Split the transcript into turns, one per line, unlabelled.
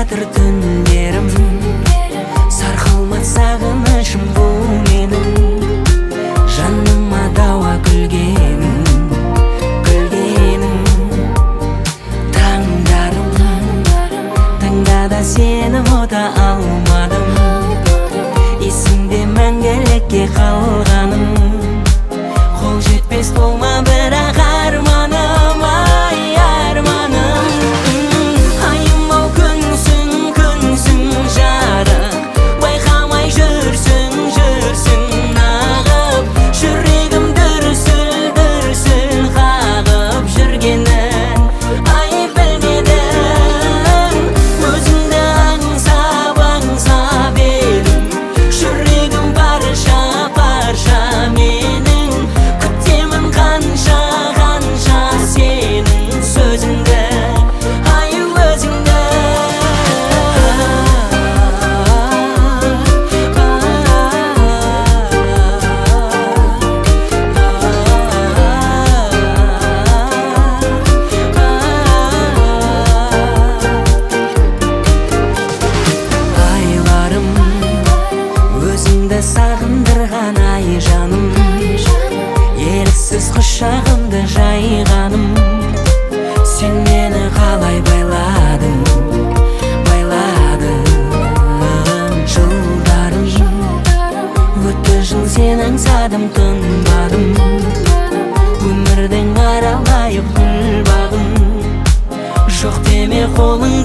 жатыр түндерім, сарқылмас сағынышым бұл менің. Жаныма дауа күлгенің, таңдада сені ұта алмадым. Есімде мәңгілікке қалғаным, қол жетпес болма бірақ арманым, ай арманым. Айым-ау күнсің жарық, байқамай жүрсің ағып. Жүрегім дүрсіл қағып жүргенін ай білмедім. Өзіңді аңсап едім, жүрегім парша менің. Күтемін қанша сенің сөзіңді, ай өзіңді. Айларым өзіңді сағындырған ай жаным, еріксіз құшағымды жайғаным. Сен мені қалай байладың жылдарым. Өтті жыл сен аңсадым тынбадым, өмірдің аралайып гүл бағын. Жоқ деме қолың